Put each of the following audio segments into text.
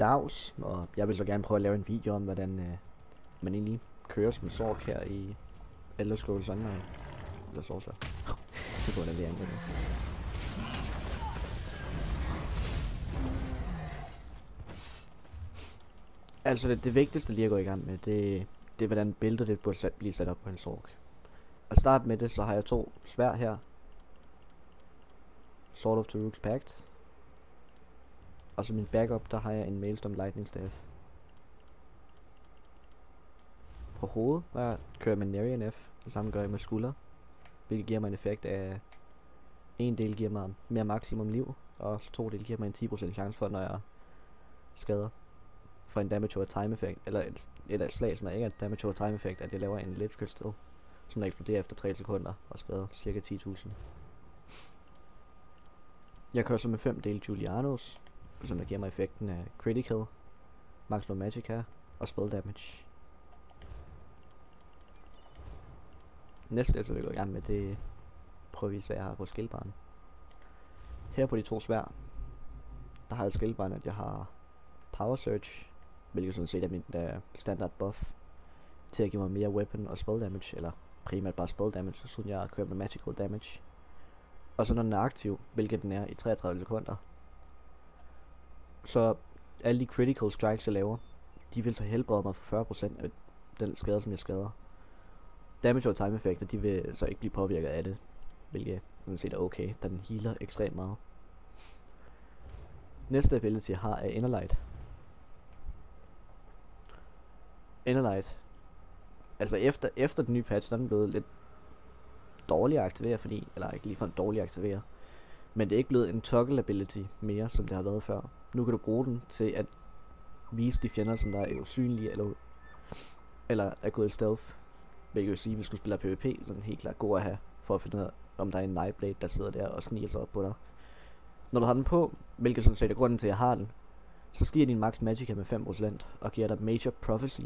dags, og jeg vil så gerne prøve at lave en video om, hvordan man egentlig kører som Sorc her i Elder Scrolls Online. Eller Sorcerer. Det går da lige andet. Altså det vigtigste lige at gå i gang med, det er hvordan billedet det burde blive sat op på en Sorc. At starte med det, så har jeg 2 sværd her. Sword of Taruk's Pact. Og så min backup, der har jeg en Maelstrom Lightning Staff. På hovedet, der kører jeg med Nary F. Det samme gør jeg med skulder. Hvilket giver mig en effekt af... En del giver mig mere maksimum liv, og 2 del giver mig en 10% chance for, når jeg skader. For en damage over time effekt, eller et slag, som er ikke er et damage over time effekt, at jeg laver en Lich Crystal, som der eksploderer efter 3 sekunder, og skader cirka 10.000. Jeg kører så med 5 dele Julianos, som der giver mig effekten af Critical, Maximum Magicka og Spell Damage. Næste så vil jeg gå i gang med, det prøver vi hvad jeg har på skillbaren. Her på de 2 sværd, der har jeg skillbaren, at jeg har Power Surge, hvilket sådan set er min standard buff til at give mig mere weapon og spell damage, eller primært bare spell damage, så siden jeg kører med magical damage. Og så når den er aktiv, hvilket den er i 33 sekunder, så alle de critical strikes jeg laver, de vil så helbrede mig for 40% af den skade som jeg skader. Damage og time effekter, de vil så ikke blive påvirket af det, hvilket sådan set er okay, da den healer ekstremt meget. Næste ability jeg har er Innerlight. Innerlight, altså efter den nye patch, der er den blevet lidt dårlig at aktivere, fordi, eller ikke lige for en dårlig at aktivere, men det er ikke blevet en toggle ability mere, som det har været før. Nu kan du bruge den til at vise de fjender, som der er usynlige, eller er gået i stealth, hvilket vil sige, at hvis du spiller PvP, så er den helt klart god at have, for at finde ud af, om der er en Nightblade, der sidder der og sniger sig op på dig. Når du har den på, hvilket sådan set er grunden til, at jeg har den, så stiger din max magicka med 5% og giver dig Major Prophecy,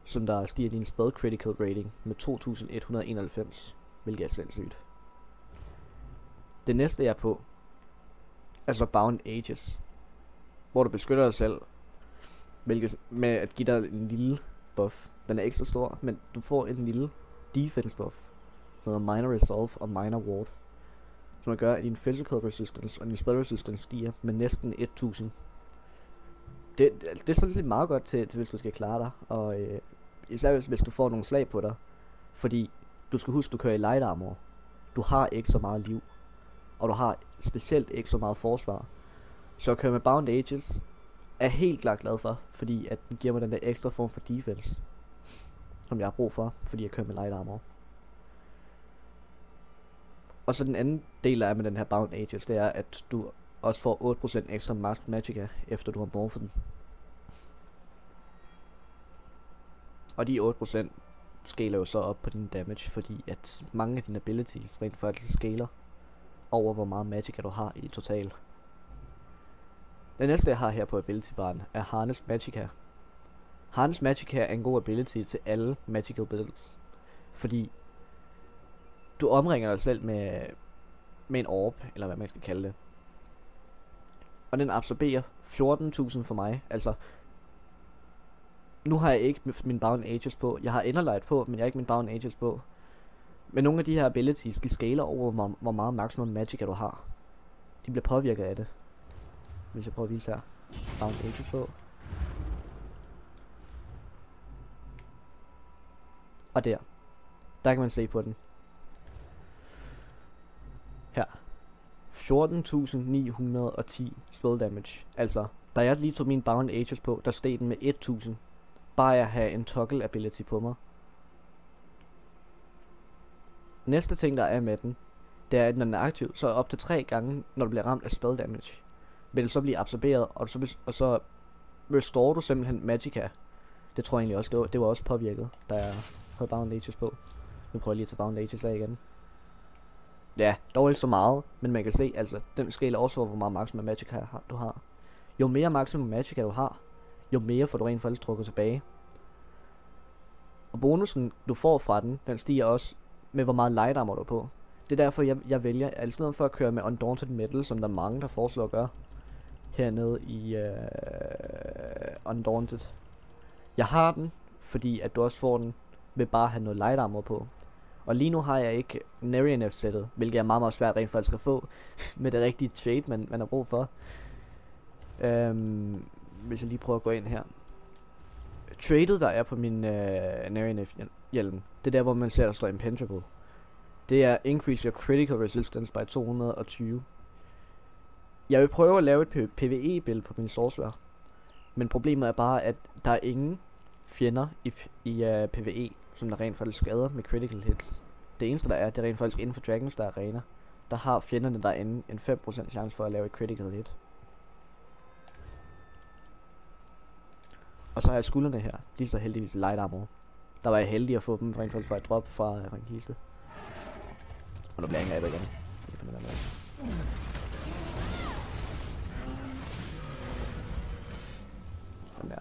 som der stiger din spell critical rating med 2191, hvilket er sindssygt. Det næste jeg er på, er så Bound Aegis, hvor du beskytter dig selv, hvilket med at give dig en lille buff. Den er ikke så stor, men du får en lille defense buff, som hedder Minor Resolve og Minor Ward, som gør, at din physical resistance og din spell resistance stiger med næsten 1000. Det er sådan set meget godt til hvis du skal klare dig, og især hvis du får nogle slag på dig, fordi du skal huske, du kører i light armor. Du har ikke så meget liv, og du har specielt ikke så meget forsvar. Så at køre med Bound Aegis er helt klart glad for, fordi at den giver mig den der ekstra form for defense, som jeg har brug for, fordi jeg kører med light armor. Og så den anden del af med den her Bound Aegis, det er, at du også får 8% ekstra max magicka, efter du har morphet den. Og de 8% scaler jo så op på din damage, fordi at mange af dine abilities rent faktisk scaler over, hvor meget magicka du har i total. Den næste jeg har her på ability baren er Harness Magicka. Harness Magicka er en god ability til alle magical builds, fordi du omringer dig selv med en orb, eller hvad man skal kalde det. Og den absorberer 14.000 for mig, altså. Nu har jeg ikke min Bound Aegis på. Jeg har Innerlight på, men jeg har ikke min Bound Aegis på. Men nogle af de her abilities, de scaler over, hvor meget maximum magicka du har. De bliver påvirket af det. Hvis jeg prøver at vise her. Bound Aegis på. Og der kan man se på den. Her. 14.910 spell damage. Altså, da jeg lige tog min Bound Aegis på, der steg den med 1000. Bare jeg have en toggle ability på mig. Næste ting der er med den, det er at når den er aktiv, så op til 3 gange, når du bliver ramt af spell damage, vil det så blive absorberet, og så restore du simpelthen magicka. Det tror jeg egentlig også, det var også påvirket, da jeg havde Bound Aegis på. Nu prøver jeg lige at tage Bound Aegis af igen. Ja, dog ikke så meget, men man kan se, altså, den skala også hvor meget maximum magicka du har. Jo mere maximum magicka du har, jo mere får du rent faktisk trukket tilbage. Og bonusen du får fra den stiger også med hvor meget light armor du er på. Det er derfor jeg vælger, at i stedet for at køre med Undaunted Metal, som der er mange der foreslår at gøre, hernede i Undaunted. Jeg har den, fordi at du også får den ved bare at have noget light armor på. Og lige nu har jeg ikke Narian F-sættet, hvilket er meget, meget svært rent faktisk at få med det rigtige trade, man har brug for. Hvis jeg lige prøver at gå ind her. Tradet der er på min Narian F-hjelm, det er der, hvor man ser, der står Impenetrable. Det er Increase your critical resistance by 220. Jeg vil prøve at lave et PvE-build på min Sorcerer. Men problemet er bare, at der er ingen fjender i PvE, som der rent faktisk skader med critical hits. Det eneste der er, det er rent faktisk inden for Dragons der Arena. Der har fjenderne derinde en 5% chance for at lave et critical hit. Og så har jeg skuldrene her. De er så heldigvis light armor. Der var jeg heldig at få dem rent faktisk fra et drop fra en kiste. Og nu bliver jeg angrebet igen. Sådan der.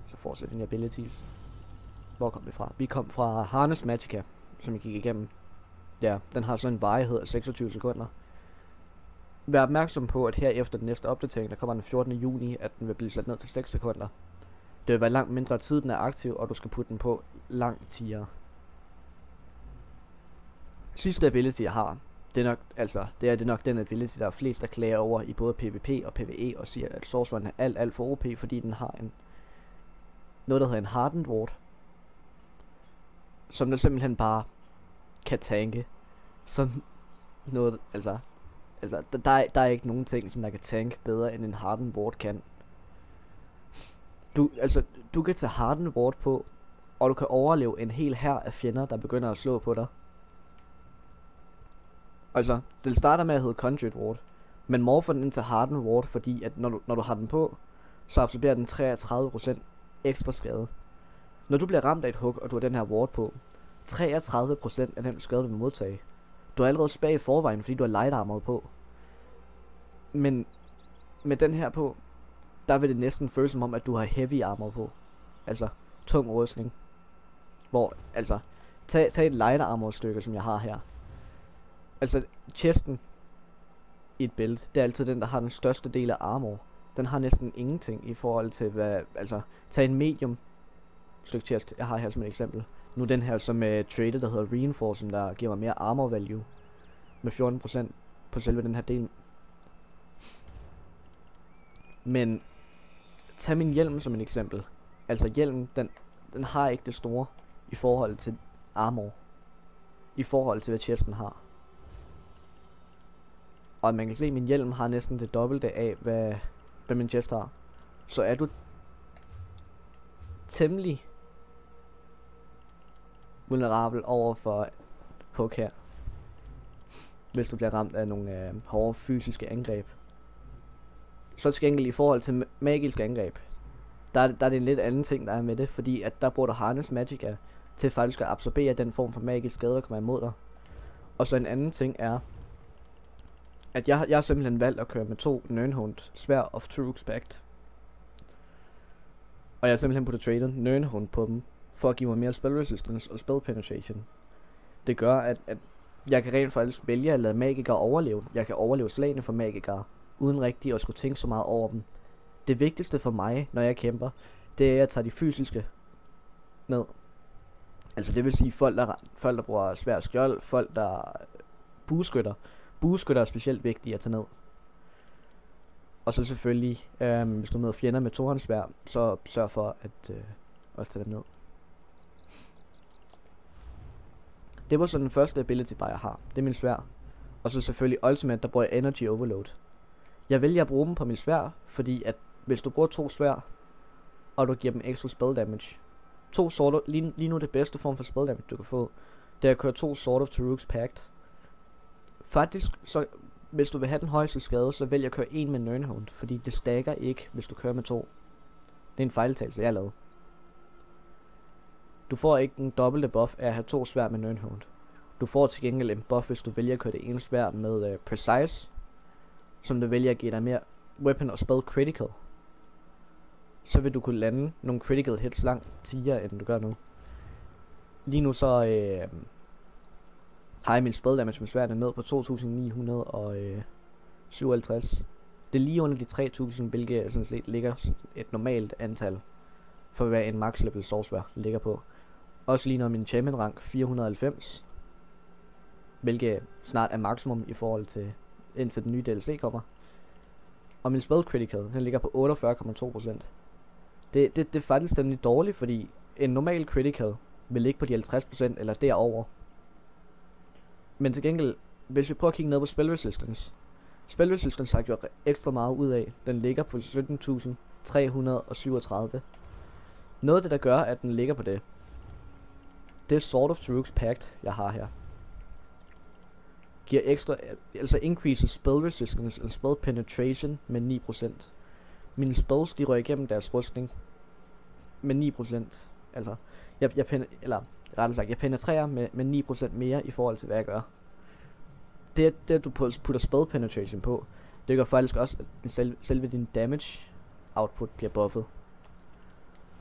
Så fortsætter dine abilities. Hvor kom vi fra? Vi kom fra Harness Magicka, som jeg gik igennem. Ja, den har sådan en varighed af 26 sekunder. Vær opmærksom på, at her efter den næste opdatering, der kommer den 14. juni, at den vil blive sat ned til 6 sekunder. Det vil være langt mindre tid, den er aktiv, og du skal putte den på langt tiere. Sidste ability jeg har, det er nok den ability, der er flest, der klager over i både PvP og PvE, og siger, at Sorcereren er alt for OP, fordi den har noget, der hedder en Hardened Ward, som der simpelthen bare kan tanke. Sådan noget, der er ikke nogen ting, som der kan tanke bedre, end en Hardened Ward kan. Du kan tage Hardened Ward på, og du kan overleve en hel hær af fjender, der begynder at slå på dig. Altså, den starter med at hedde Conduit Ward, men morfer den ind til Hardened Ward, fordi at når du har den på, så absorberer den 33% ekstra skade. Når du bliver ramt af et hug, og du har den her ward på, 33% af den skade, du vil modtage. Du er allerede spag i forvejen, fordi du har light armor på. Men med den her på, der vil det næsten føles som om, at du har heavy armor på. Altså, tung rustning. Hvor, tag et light armor stykke, som jeg har her. Altså, chesten i et build, det er altid den, der har den største del af armor. Den har næsten ingenting i forhold til hvad, tag en medium stykke chest, jeg har her som et eksempel. Nu den her som traded, der hedder Reinforce, som der giver mig mere armor value. Med 14% på selve den her del. Men tag min hjelm som et eksempel. Altså hjelmen, den har ikke det store i forhold til armor. I forhold til hvad chesten har. Og man kan se, at min hjelm har næsten det dobbelte af, hvad min chest har. Så er du temmelig vulnerabel over for hug her. Hvis du bliver ramt af nogle hårde fysiske angreb. Så til gengæld i forhold til magiske angreb, der er det en lidt anden ting, der er med det. Fordi at der bruger du Harness Magicka til faktisk at absorbere den form for magisk skade, der kommer imod dig. Og så en anden ting er, at jeg har simpelthen valgt at køre med 2 Nirnhund Sværd of True Pact. Og jeg har simpelthen puttet traded Nirnhund på dem, for at give mig mere spell resistance og spell penetration. Det gør, at jeg kan rent faktisk vælge at lade magikere overleve. Jeg kan overleve slagene for magikere, uden rigtig at skulle tænke så meget over dem. Det vigtigste for mig, når jeg kæmper, det er at jeg tager de fysiske ned. Altså det vil sige folk, der bruger svær skjold, folk der bueskytter. Bueskytter er specielt vigtige at tage ned. Og så selvfølgelig, hvis du møder fjender med tohåndssværd, så sørg for at også tage dem ned. Det var så den første ability bare jeg har. Det er min sværd. Og så selvfølgelig ultimate, der bruger jeg energy overload. Jeg vælger at bruge dem på min sværd, fordi at hvis du bruger 2 sværd, og du giver dem ekstra spell damage. 2 sword, lige nu det bedste form for spell damage du kan få, det er at køre 2 Sword of Taruk's Pact. Faktisk, så hvis du vil have den højeste skade, så vælg at køre 1 med Nirnhund, fordi det stacker ikke, hvis du kører med 2. Det er en fejltagelse, jeg har lavet. Du får ikke en dobbelte buff af at have 2 sværd med Nirnhund. Du får til gengæld en buff, hvis du vælger at køre det ene sværd med Precise, som du vælger at give dig mere weapon og spell critical. Så vil du kunne lande nogle critical hits langt tiere, end du gør nu. Lige nu så har jeg min spell damage med sværdet ned på 2957. Det er lige under de 3000, hvilket sådan set ligger et normalt antal for hvad en max level sorcerer ligger på. Også lige når min champion rank 490, hvilket snart er maksimum i forhold til indtil den nye DLC kommer. Og min spell critical, den ligger på 48,2%. Det er faktisk stemmelig dårligt, fordi en normal critical vil ligge på de 50% eller derover. Men til gengæld, hvis vi prøver at kigge ned på spell resistance. Spell resistance har gjort ekstra meget ud af. Den ligger på 17.337. Noget af det, der gør, at den ligger på det er Sword of Taruk's Pact, jeg har her. Giver ekstra, altså increases spell resistance og spell penetration med 9%. Mine spells, de rører igennem deres rustning med 9%. Altså, jeg penetrerer med 9% mere i forhold til, hvad jeg gør. Det du putter spell penetration på, det gør faktisk også, at selve din damage output bliver buffet.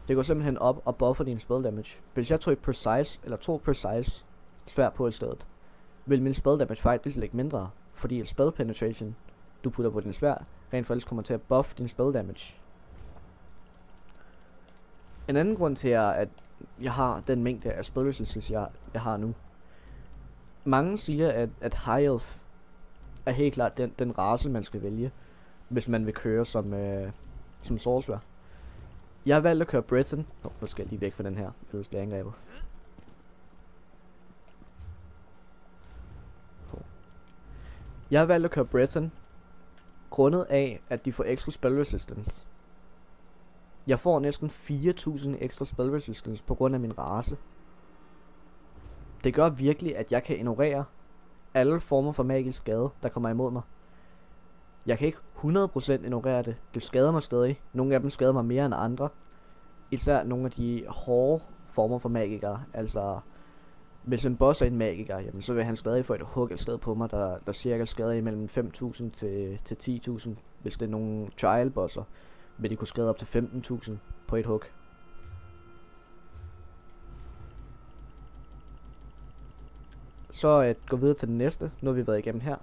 Det går simpelthen op og buffer din spell damage. Hvis jeg tog et precise, eller to precise sværd på i stedet, vil min spell damage faktisk ligge mindre, fordi spell penetration, du putter på din sværd, rent faktisk kommer til at buffe din spell damage. En anden grund til, at jeg har den mængde af spell resistance, jeg har nu. Mange siger, at High Elf er helt klart den race, man skal vælge, hvis man vil køre som sorcerer. Jeg har valgt at køre Breton. Nu skal jeg lige væk fra den her, ellers bliver jeg angrebet. Jeg har valgt at køre Breton, grundet af, at de får ekstra spell resistance. Jeg får næsten 4.000 ekstra spell resistance på grund af min race. Det gør virkelig, at jeg kan ignorere alle former for magisk skade, der kommer imod mig. Jeg kan ikke 100% ignorere det. Det skader mig stadig. Nogle af dem skader mig mere end andre. Især nogle af de hårde former for magikere. Altså, hvis en boss er en magiker, jamen, så vil han stadig få et hug et sted på mig, der cirka skader imellem 5.000 til 10.000. Hvis det er nogle trial bosser, vil de kunne skade op til 15.000 på et hug. Så at gå videre til den næste. Nu har vi været igennem her.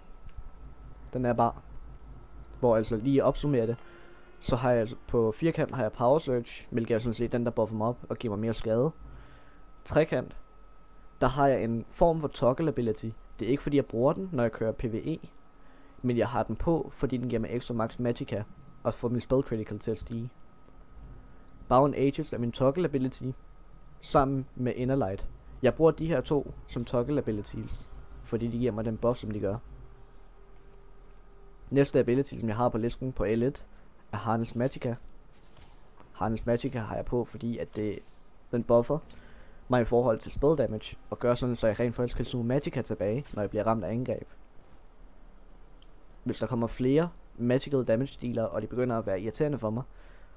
Den er bare, hvor altså lige opsummerer det, så har jeg altså på firkant har jeg Power Surge, hvilket er sådan set den, der buffer mig op og giver mig mere skade. Trekant, der har jeg en form for toggle ability. Det er ikke fordi jeg bruger den, når jeg kører PvE, men jeg har den på, fordi den giver mig ekstra max magicka og får min spell critical til at stige. Bound Aegis er min toggle ability, sammen med Inner Light. Jeg bruger de her to som toggle abilities, fordi de giver mig den buff, som de gør. Næste ability, som jeg har på listen på L1, er Harness Magicka. Harness Magicka har jeg på, fordi at den buffer mig i forhold til spell damage, og gør sådan, så jeg rent faktisk kan suge Magicka tilbage, når jeg bliver ramt af angreb. Hvis der kommer flere magical damage dealer, og de begynder at være irriterende for mig,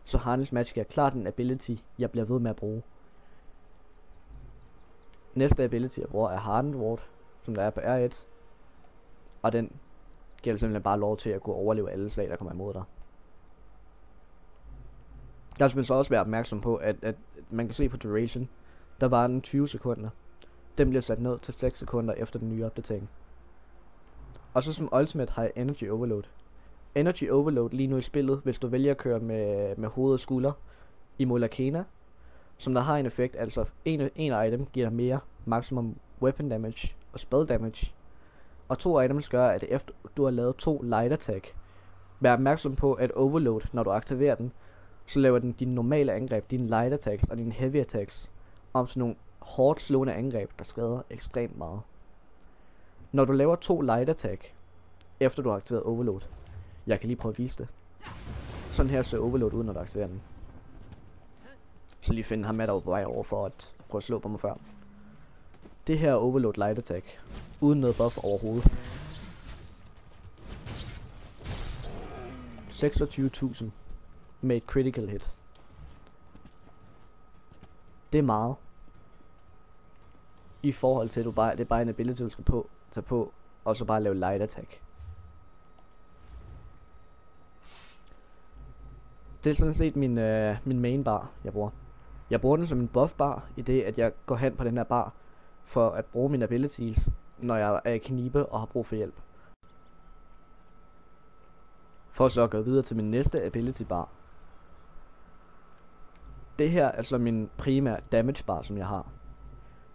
så Harness Magicka er klart en ability, jeg bliver ved med at bruge. Næste ability, jeg bruger, er Hardened Ward, som der er på R1, og den giver simpelthen bare lov til at kunne overleve alle slag, der kommer imod dig. Der skal man så også være opmærksom på, at man kan se på duration, der var den 20 sekunder. Den bliver sat ned til 6 sekunder efter den nye opdatering. Og så som ultimate har jeg Energy Overload. Energy Overload lige nu i spillet, hvis du vælger at køre med hoved og skulder i Molakena, som der har en effekt, altså en item giver dig mere maximum weapon damage og spell damage. Og to items gør, at efter du har lavet 2 light attack, vær opmærksom på, at overload, når du aktiverer den, så laver den dine normale angreb, dine light attacks og dine heavy attacks, om sådan nogle hårdt slående angreb, der skader ekstremt meget. Når du laver 2 light attack, efter du har aktiveret overload, jeg kan lige prøve at vise det. Sådan her ser overload ud, når du aktiverer den. Så lige finde ham med der på vej over for at prøve at slå på mig før. Det her er overload light attack, uden noget buff overhovedet. 26.000 med et critical hit. Det er meget. I forhold til, at det er bare en ability, du skal tage på, og så bare lave light attack. Det er sådan set min main bar, jeg bruger. Jeg bruger den som en buff bar, i det at jeg går hen på den her bar, for at bruge mine abilities, når jeg er i knibe og har brug for hjælp. For så at gå videre til min næste ability bar. Det her er så min primære damage bar, som jeg har.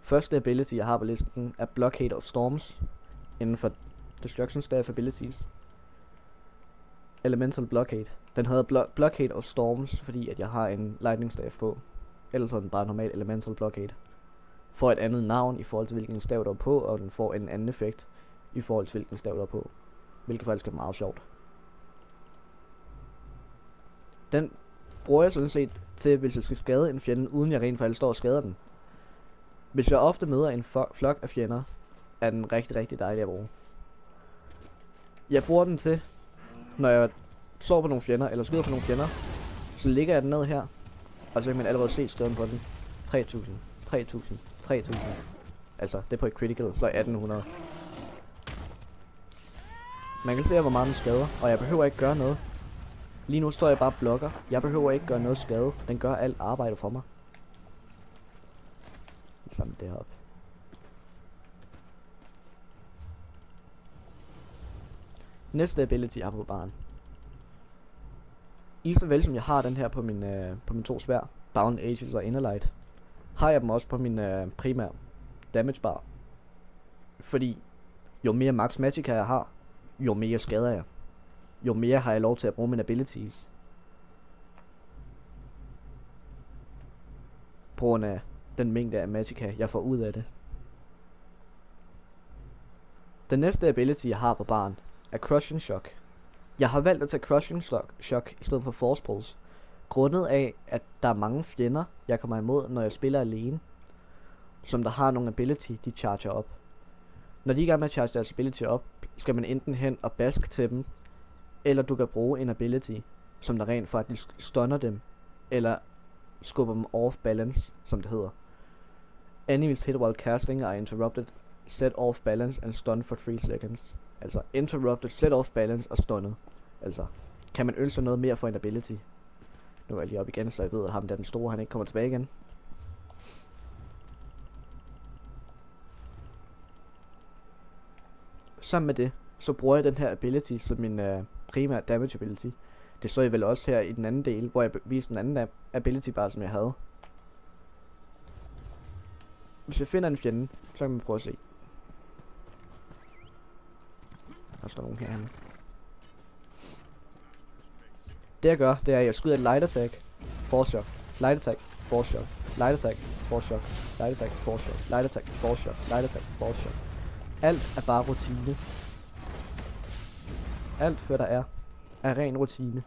Første ability jeg har på listen er Blockade of Storms inden for Destruction Staff abilities. Elemental Blockade. Den hedder Blockade of Storms, fordi at jeg har en Lightning Staff på. Ellers er den bare normal Elemental Blockade. Får et andet navn i forhold til hvilken stav der er på, og den får en anden effekt i forhold til hvilken stav der er på. Hvilket faktisk er meget sjovt. Den bruger jeg sådan set til, hvis jeg skal skade en fjende, uden jeg rent faktisk står og skader den. Hvis jeg ofte møder en flok af fjender, er den rigtig, rigtig dejlig at bruge. Jeg bruger den til, når jeg slår på nogle fjender, eller skyder på nogle fjender, så ligger jeg den ned her, og så kan man allerede se skaden på den. 3000, 3000, 3000. Altså, det er på et critical, så er 1800. Man kan se, hvor meget den skader, og jeg behøver ikke gøre noget. Lige nu står jeg bare og blokker. Jeg behøver ikke gøre noget skade. Den gør alt arbejde for mig. Samle det her op. Næste ability jeg har på baren. I så vel som jeg har den her på min to sværd, Bound Aegis og Innerlight, har jeg dem også på min primære damage bar. Fordi jo mere max magic jeg har, jo mere skader jeg. Jo mere har jeg lov til at bruge mine abilities. På grund af den mængde af magicka jeg får ud af det. Den næste ability jeg har på baren er Crushing Shock. Jeg har valgt at tage Crushing Shock i stedet for Force Pulse, grundet af at der er mange fjender jeg kommer imod når jeg spiller alene, som der har nogle ability de charger op. Når de er i gang med at charge deres ability op, skal man enten hen og baske til dem, eller du kan bruge en ability som der rent faktisk stunner dem, eller skubber dem off balance, som det hedder. Enemies hit while casting are interrupted, set off balance and stunned for 3 seconds. Altså interrupted, set off balance og stunnet. Altså, kan man ønske noget mere for en ability? Nu er jeg lige op igen, så jeg ved at ham der den store, han ikke kommer tilbage igen. Sammen med det, så bruger jeg den her ability som min primære damage ability. Det så jeg vel også her i den anden del, hvor jeg viste den anden ability bare som jeg havde. Hvis jeg finder en fjende, så kan man prøve at se. Der står nogen herhenne. Det jeg gør, det er at jeg skyder et light attack, force shock, light attack, force shock, light attack, force shock, light attack, force shock, light attack, force shock, light attack, force shock. Alt er bare rutine. Alt hvad der er ren rutine.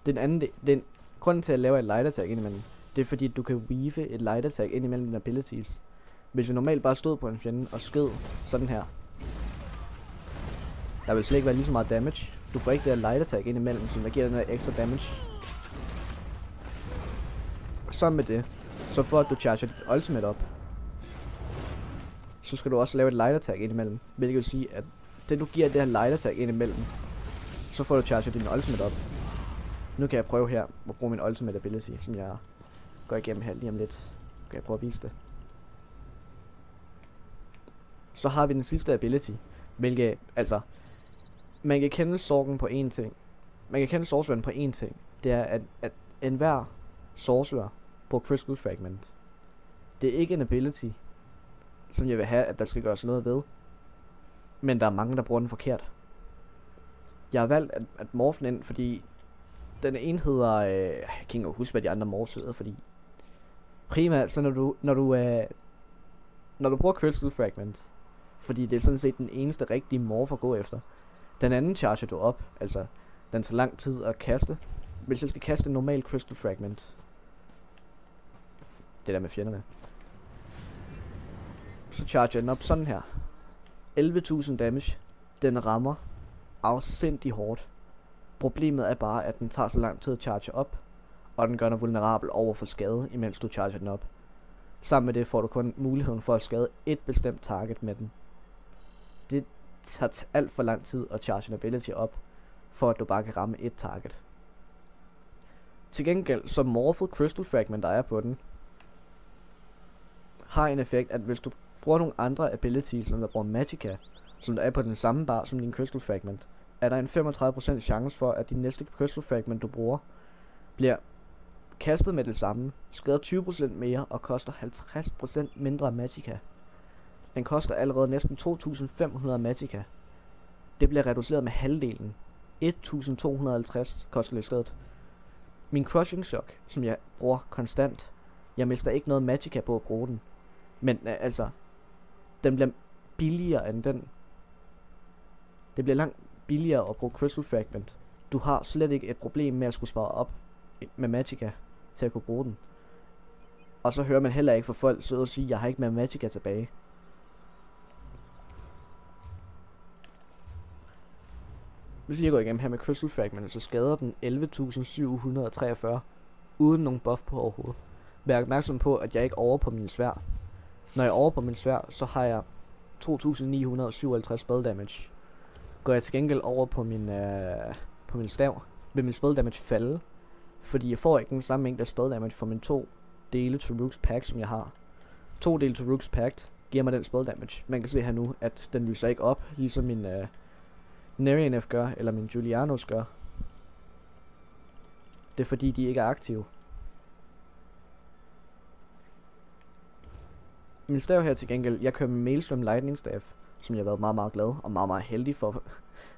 Den anden del, grunden til at lave et light attack indimellem, det er fordi at du kan weave et light attack ind imellem dine abilities. Hvis du normalt bare stod på en fjende og skød sådan her, der vil slet ikke være lige så meget damage. Du får ikke det her light attack ind imellem, som der giver den her ekstra damage. Sammen med det, så for at du charger dit ultimate op, så skal du også lave et light attack ind imellem. Hvilket vil sige, at det du giver det her light attack ind imellem, så får du charger din ultimate op. Nu kan jeg prøve her at bruge min ultimate ability, som jeg går igennem her lige om lidt. Kan jeg prøve at vise det. Så har vi den sidste ability, hvilket, altså, man kan kende sorgen på én ting. Man kan kende sorcereren på én ting. Det er, at enhver sorcerer på Crystal Fragment, det er ikke en ability, som jeg vil have, at der skal gøres noget ved. Men der er mange, der bruger den forkert. Jeg har valgt at morphe den ind, fordi den ene hedder, jeg kan ikke huske, hvad de andre morphs hedder, fordi primært, så når du bruger Crystal Fragment, fordi det er sådan set den eneste rigtige morph at gå efter. Den anden charger du op, altså den tager lang tid at kaste. Hvis jeg skal kaste en normal Crystal Fragment, det der med fjenderne, så charger den op sådan her. 11.000 damage. Den rammer afsindig hårdt. Problemet er bare, at den tager så lang tid at charge op, og den gør dig vulnerabel over for skade, imens du charger den op. Sammen med det får du kun muligheden for at skade et bestemt target med den. Det tager alt for lang tid at charge en ability op, for at du bare kan ramme et target. Til gengæld, så morphed Crystal Fragment, der er på den, har en effekt, at hvis du bruger nogle andre abilities, som der bruger magicka, som der er på den samme bar som din Crystal Fragment, er der en 35% chance for, at din næste crystal fragment du bruger, bliver kastet med det samme, skader 20% mere og koster 50% mindre magicka. Den koster allerede næsten 2.500 magicka. Det bliver reduceret med halvdelen. 1.250 koster det i stedet. Min crushing shock, som jeg bruger konstant, jeg mister ikke noget magicka på at bruge den. Men altså, den bliver billigere end den. Det bliver langt billigere at bruge crystal fragment. Du har slet ikke et problem med at skulle spare op med magicka til at kunne bruge den. Og så hører man heller ikke fra folk sidde og sige, jeg har ikke mere magicka tilbage. Hvis jeg går igennem her med crystal fragment, så skader den 11.743 uden nogen buff på overhovedet. Vær opmærksom på, at jeg ikke over på min sværd. Når jeg er over på min sværd, så har jeg 2.957 spell damage. Går jeg til gengæld over på min stav, vil min spell damage falde, fordi jeg får ikke den samme mængde spell damage for min 2 dele til Rook's Pact, som jeg har. 2 dele til Rook's Pact giver mig den spell damage. Man kan se her nu, at den lyser ikke op, ligesom min Nerianef gør, eller min Julianos gør. Det er fordi, de ikke er aktive. Min stav her til gengæld, jeg kører med Maelstrom Lightning Staff, som jeg har været meget, meget glad og meget, meget heldig for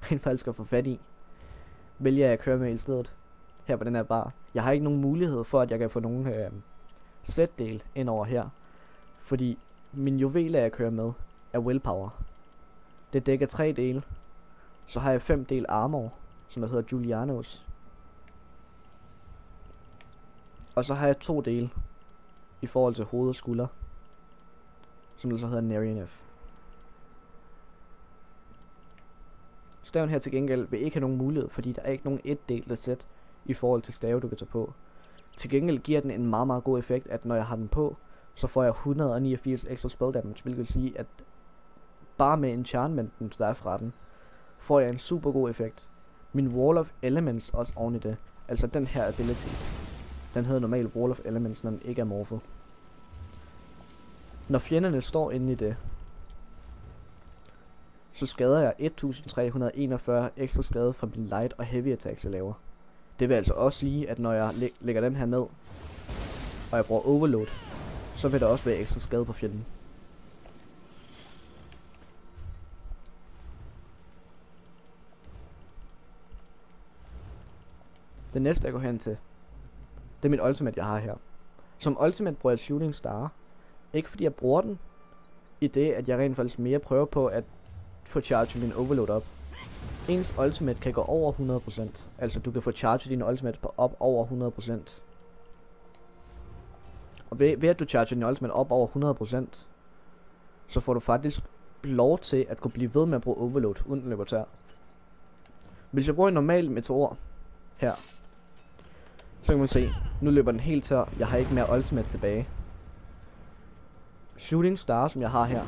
rent faktisk at få fat i. Vælger jeg at køre med i stedet, her på den her bar. Jeg har ikke nogen mulighed for, at jeg kan få nogen sætdel ind over her, fordi min juveler, jeg kører med, er Willpower. Det dækker 3 dele. Så har jeg 5 del armor, som der hedder Julianos. Og så har jeg 2 dele i forhold til hoved og skulder, som der så hedder Nerianef. Staven her til gengæld vil ikke have nogen mulighed, fordi der er ikke nogen etdelte sæt i forhold til stave, du kan tage på. Til gengæld giver den en meget, meget god effekt, at når jeg har den på, så får jeg 189 ekstra spell damage, hvilket vil sige, at bare med enchantmenten, der er fra den, får jeg en super god effekt. Min Wall of Elements også oven i det. Altså den her ability. Den hedder normalt Wall of Elements, når den ikke er morphet. Når fjenderne står inde i det, så skader jeg 1341 ekstra skade fra min light og heavy attacks, jeg laver. Det vil altså også sige, at når jeg lægger den her ned, og jeg bruger overload, så vil der også være ekstra skade på fjenden. Det næste jeg går hen til, det er mit ultimate, jeg har her. Som ultimate bruger jeg Shooting Star. Ikke fordi jeg bruger den, i det at jeg rent faktisk mere prøver på at få charge min overload op. Ens ultimate kan gå over 100%. Altså du kan få charge din ultimate på op over 100%. Og ved at du charger din ultimate op over 100%, så får du faktisk lov til at kunne blive ved med at bruge overload, uden den løber tør. Hvis jeg bruger en normal meteor her, så kan man se, nu løber den helt tør. Jeg har ikke mere ultimate tilbage. Shooting Star, som jeg har her,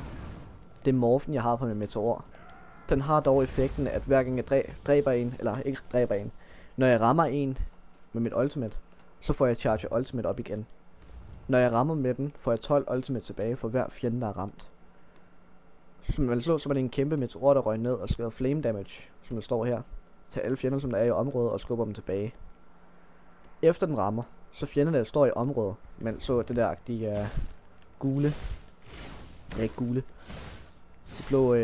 det er morfen, jeg har på min meteor. Den har dog effekten, at hver gang jeg dræber en, eller ikke dræber en, når jeg rammer en med mit ultimate, så får jeg charge ultimate op igen. Når jeg rammer med den, får jeg 12 ultimate tilbage for hver fjende, der er ramt. Som man så var det en kæmpe meteor, der røg ned og skrev flame damage, som der står her, til alle fjender, som der er i området, og skubber dem tilbage. Efter den rammer, så fjenderne, der står i området, men så det der, de er gule. Ja, ikke gule. De blå,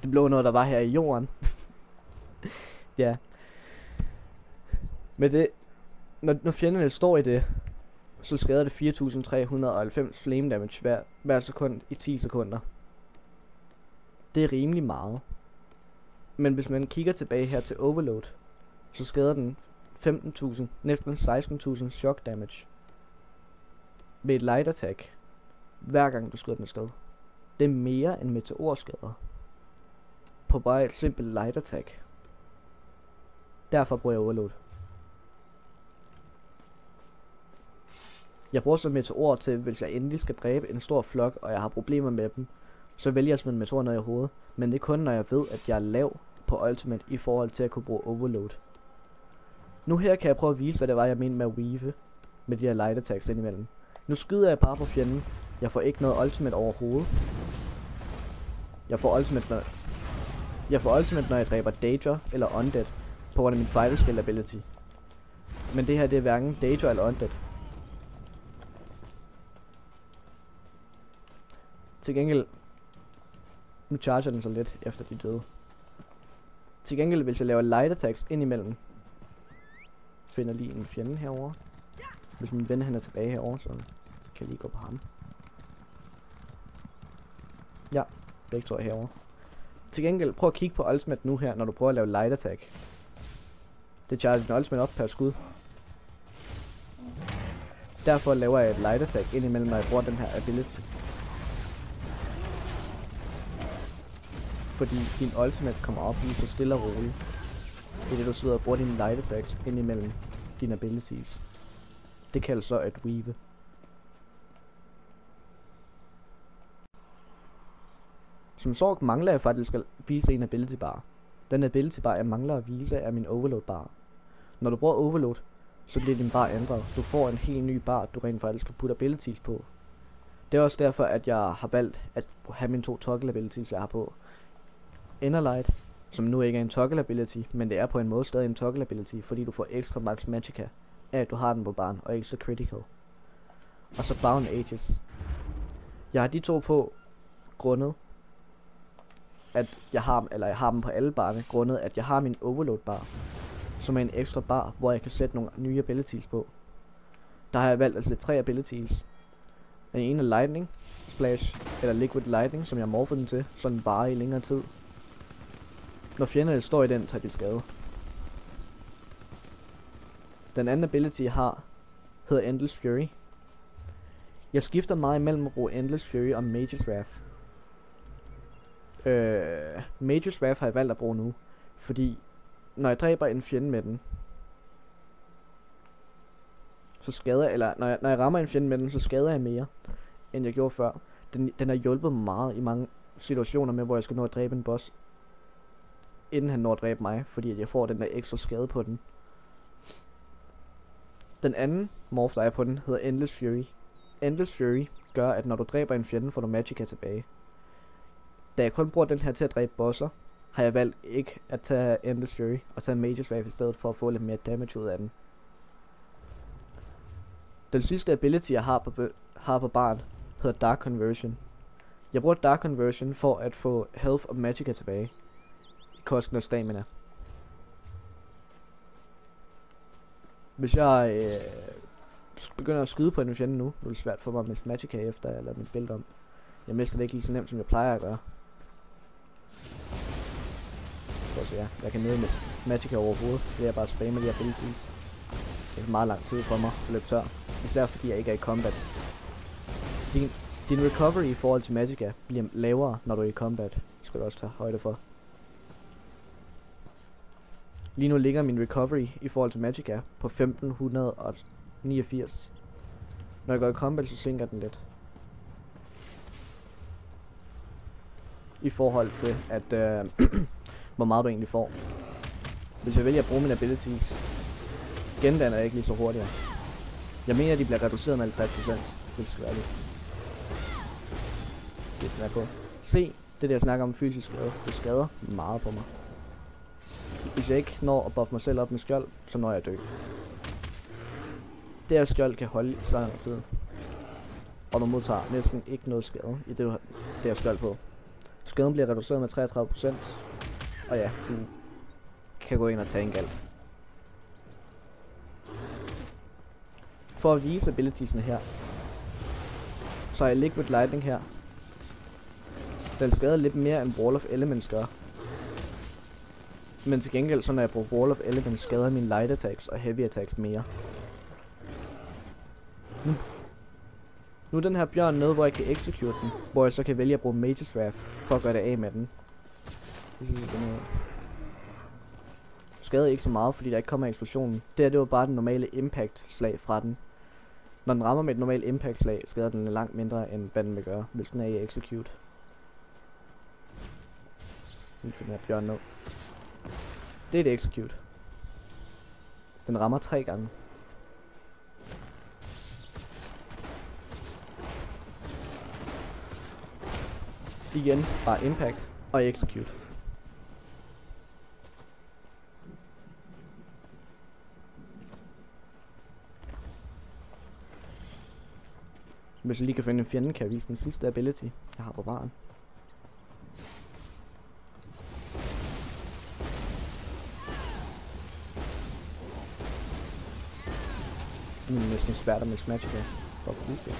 det blå noget, der var her i jorden. Ja. Men det, når fjenderne står i det, så skader det 4390 flame damage hver sekund i 10 sekunder. Det er rimelig meget. Men hvis man kigger tilbage her til overload, så skader den 15.000, næsten 16.000 shock damage med et light attack, hver gang du skyder den afsted. Det er mere end meteorskader på bare et simpelt light attack. Derfor bruger jeg overload. Jeg bruger så meteor til, hvis jeg endelig skal dræbe en stor flok, og jeg har problemer med dem, så vælger jeg at smide en meteor ned i hovedet. Men det er kun, når jeg ved, at jeg er lav på ultimate i forhold til at kunne bruge overload. Nu her kan jeg prøve at vise, hvad det var, jeg mente med at weave med de her light attacks indimellem. Nu skyder jeg bare på fjenden. Jeg får ikke noget ultimate overhovedet. Jeg får ultimate, når jeg dræber Daedra eller Undead, på grund af min fighter skill ability. Men det her, det er hverken Daedra eller Undead. Til gengæld, nu charger den så lidt efter de døde. Til gengæld, hvis jeg laver light attacks ind imellem, finder lige en fjende herover. Hvis min ven han er tilbage herover, så kan jeg lige gå på ham. Ja, begge tror jeg herover. Til gengæld, prøv at kigge på ultimate nu her, når du prøver at lave light attack. Det charger din ultimate op per skud. Derfor laver jeg et light attack ind imellem, når jeg bruger den her ability. Fordi din ultimate kommer op lige så stille og roligt. Det er det, du sidder og bruger dine light attacks ind imellem dine abilities. Det kaldes så at weave. Som sorg mangler jeg faktisk at vise en ability bar. Den ability bar jeg mangler at vise er min overload bar. Når du bruger overload, så bliver din bar ændret. Du får en helt ny bar, du rent faktisk kan putte abilities på. Det er også derfor, at jeg har valgt at have mine 2 toggle abilities, jeg har på. Innerlight, som nu ikke er en toggle ability, men det er på en måde stadig en toggle ability, fordi du får ekstra max magicka af at du har den på baren, og ekstra critical. Og så Bound Aegis. Jeg har de 2 på grundet at jeg har dem på alle barne, grundet at jeg har min overload bar, som er en ekstra bar, hvor jeg kan sætte nogle nye abilities på. Der har jeg valgt at sætte 3 abilities. Den ene er Lightning Splash, eller Liquid Lightning, som jeg morfer den til, så den varer i længere tid. Når fjenderne står i den, tager de skade. Den anden ability jeg har, hedder Endless Fury. Jeg skifter meget imellem at bruge Endless Fury og Mage's Wrath. Mage's Wrath har jeg valgt at bruge nu, fordi når jeg dræber en fjende med den, så skader jeg, eller når jeg rammer en fjende med den, så skader jeg mere, end jeg gjorde før. Den har hjulpet mig meget i mange situationer med, hvor jeg skal nå at dræbe en boss, inden han når at dræbe mig, fordi at jeg får den der ekstra skade på den. Den anden morph, der er på den, hedder Endless Fury. Endless Fury gør, at når du dræber en fjende, får du magicka tilbage. Da jeg kun bruger den her til at dræbe bosser, har jeg valgt ikke at tage Endless Fury og tage Mage's Wrath i stedet for at få lidt mere damage ud af den. Den sidste ability jeg har på baren hedder Dark Conversion. Jeg bruger Dark Conversion for at få health og magicka tilbage i kosten og stamina. Hvis jeg begynder at skyde på en fjende nu er det svært for mig at miste magicka efter jeg lader mit bælte om. Jeg mister det ikke lige så nemt som jeg plejer at gøre. Så ja, jeg kan nøde med magicka overhovedet, fordi jeg bare spammer de abilities. Det er meget lang tid for mig at løbe tør, især fordi jeg ikke er i combat. Din recovery i forhold til magicka bliver lavere, når du er i combat. Det skal du også tage højde for. Lige nu ligger min recovery i forhold til magicka på 1589. Når jeg går i combat, så sænker den lidt. I forhold til at hvor meget du egentlig får. Hvis jeg vælger at bruge mine abilities, gendanner jeg ikke lige så hurtigere. Jeg mener, at de bliver reduceret med 50%, hvis det skal være lidt. Det er på. Se, det der jeg snakker om fysisk skade. Det skader meget på mig. Hvis jeg ikke når at buffe mig selv op med skjold, så når jeg at dø. Det her skjold kan holde i så lang tid. Og du modtager næsten ikke noget skade i det du har det her skjold på. Skaden bliver reduceret med 33%. Og ja, du kan gå ind og tage en gal. For at vise abilitiesne her, så har jeg Liquid Lightning her. Den skader lidt mere end Wall of Elements gør. Men til gengæld, så når jeg bruger Wall of Elements, skader mine light attacks og heavy attacks mere. Nu er den her bjørn nede, hvor jeg kan execute den, hvor jeg så kan vælge at bruge Mage's Wrath for at gøre det af med den. Skader ikke så meget, fordi der ikke kommer eksplosionen. Det var bare den normale impact slag fra den. Når den rammer med et normalt impact slag, skader den langt mindre end hvad den vil gøre, hvis den er i execute. Nu finder jeg bjørn ned. Det er et execute. Den rammer 3 gange. Igen, bare impact og execute. Hvis jeg lige kan finde en fjende, kan jeg vise den sidste ability, jeg har på baren. Næsten svært at mix magic af, for at vise det.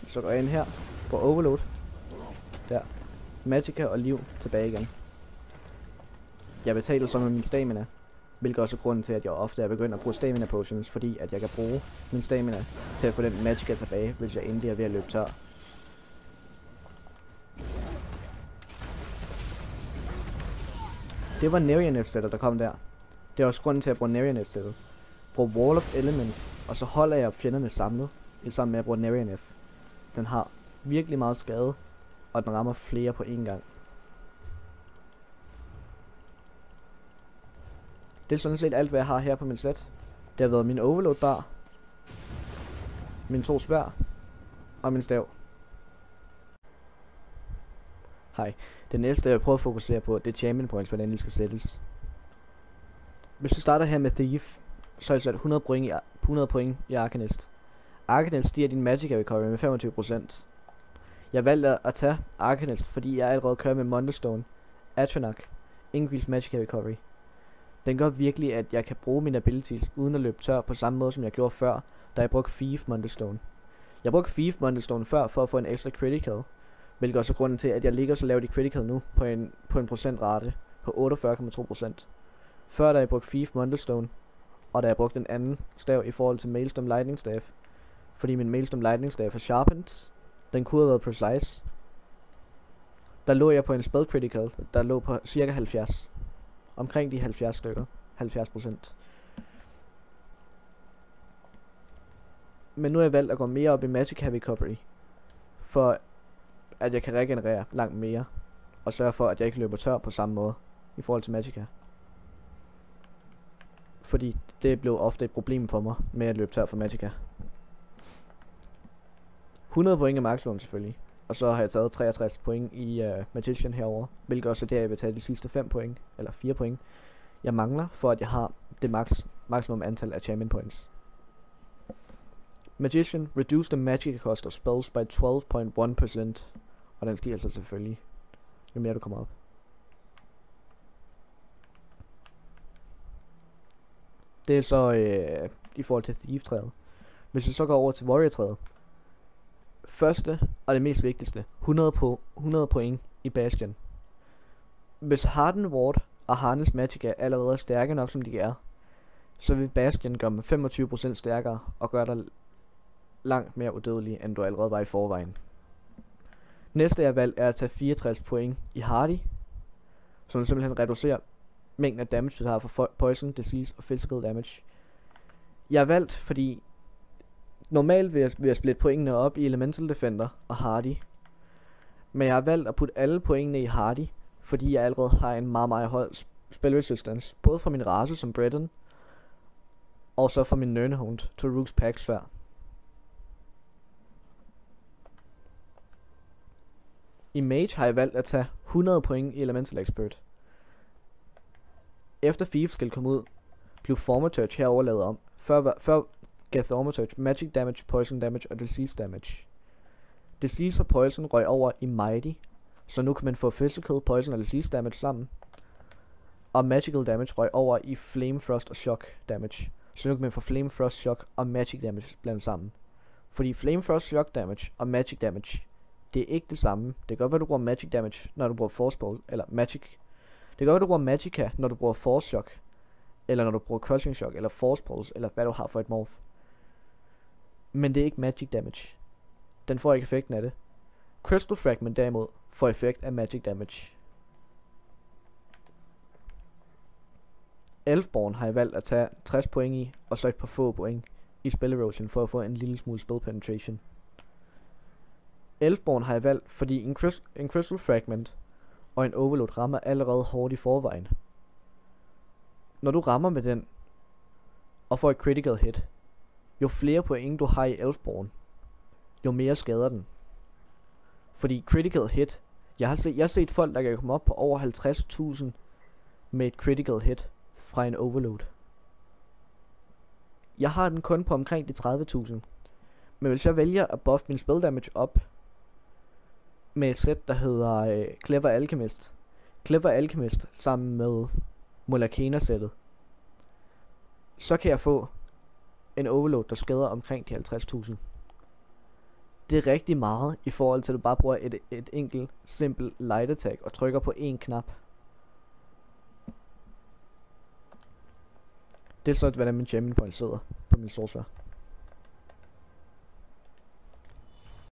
Så går jeg ind her på overload. Der. Magicka og liv tilbage igen. Jeg betaler så med min stamina. Hvilket også er grunden til, at jeg ofte er begyndt at bruge stamina potions, fordi at jeg kan bruge min stamina til at få den magicka tilbage, hvis jeg endelig er ved at løbe tør. Det var Nerioneth-sættet, der kom der. Det er også grunden til, at jeg bruger Nerioneth-sættet. Brug Wall of Elements, og så holder jeg fjenderne samlet, sammen med at bruge Nerioneth. Den har virkelig meget skade, og den rammer flere på én gang. Det er sådan set alt, hvad jeg har her på min set. Det har været min overload bar, mine 2 sværd og min stav. Hej. Det næste, jeg prøver at fokusere på, det er champion points, hvordan de skal sættes. Hvis du starter her med Thief, så er det sat 100 point i Arcanist. Arcanist stiger din Magicka recovery med 25%. Jeg valgte at tage Arcanist, fordi jeg allerede kører med Monderstone, Atronach, Increase Magicka recovery. Den gør virkelig, at jeg kan bruge mine abilities uden at løbe tør på samme måde, som jeg gjorde før, da jeg brugte Thief Monderstone. Jeg brugte Thief Monderstone før for at få en ekstra critical, hvilket også er grunden til, at jeg ligger så lavt i critical nu på en procentrate på 48,2%. Før da jeg brugte Thief Monderstone, og da jeg brugte den anden stav i forhold til Maelstrom Lightning Staff, fordi min Maelstrom Lightning Staff er sharpened, den kunne have været precise. Der lå jeg på en spell critical, der lå på cirka 70. Omkring de 70 stykker. 70%. Men nu har jeg valgt at gå mere op i Magicka recovery, for at jeg kan regenerere langt mere, og sørge for, at jeg ikke løber tør på samme måde i forhold til Magicka. Fordi det blev ofte et problem for mig med at løbe tør for Magicka. 100 point er maksimum selvfølgelig. Og så har jeg taget 63 point i Magician herover, hvilket også er der, jeg vil tage de sidste 5 point, eller 4 point, jeg mangler, for at jeg har det maksimum antal af champion points. Magician, reduce the magic cost of spells by 12.1%, og den stiger altså selvfølgelig, jo mere du kommer op. Det er så i forhold til Thief-træet. Hvis vi så går over til Warrior-træet, første og det mest vigtigste, 100 point i Bastion. Hvis Harden Ward og Harness Magicka allerede er stærke nok, som de er, så vil Bastion gøre dem 25% stærkere og gøre dig langt mere udødelig, end du allerede var i forvejen. Næste jeg valgt er at tage 64 point i Hardy, som simpelthen reducerer mængden af damage, du har for poison, disease og physical damage. Jeg har valgt, fordi normalt vil jeg splitte pointene op i Elemental Defender og Hardy. Men jeg har valgt at putte alle pointene i Hardy, fordi jeg allerede har en meget høj spell resistance. Både fra min race som Breton, og så fra min Nirnhound til Rook's Pack sværd. I Mage har jeg valgt at tage 100 point i Elemental Expert. Efter Thief skal komme ud, blev Thaumaturge herover lavet om. Før gav Thaumaturge magic damage, poison damage og disease damage. Disease og poison røg over i Mighty, så nu kan man få physical, poison og disease damage sammen. Og magical damage røg over i flame, frost og shock damage, så nu kan man få flame, frost, shock og magic damage blandet sammen. Fordi flame, frost, shock damage og magic damage, det er ikke det samme. Det kan godt være, at du bruger magic damage, når du bruger force ball, eller magic. Det kan godt være, at du bruger magicka, når du bruger force shock, eller når du bruger crushing shock, eller force pulse, eller hvad du har for et morph. Men det er ikke magic damage. Den får ikke effekten af det. Crystal Fragment derimod får effekt af magic damage. Elfborn har jeg valgt at tage 60 point i, og så et par få point i Spell Erosion for at få en lille smule spell penetration. Elfborn har jeg valgt, fordi en Crystal Fragment og en Overload rammer allerede hårdt i forvejen. Når du rammer med den, og får et critical hit, jo flere point du har i Elfborn, jo mere skader den. Fordi critical hit, jeg har set folk, der kan komme op på over 50.000 med et critical hit fra en overload. Jeg har den kun på omkring de 30.000. Men hvis jeg vælger at buffe min spell damage op med et sæt, der hedder Clever Alchemist. Clever Alchemist sammen med Molakena-sættet. Så kan jeg få en overload, der skader omkring de 50.000. Det er rigtig meget i forhold til at du bare bruger et enkelt simpelt light attack og trykker på en knap. Det er så, hvordan min jamming point sidder på min sorcerer.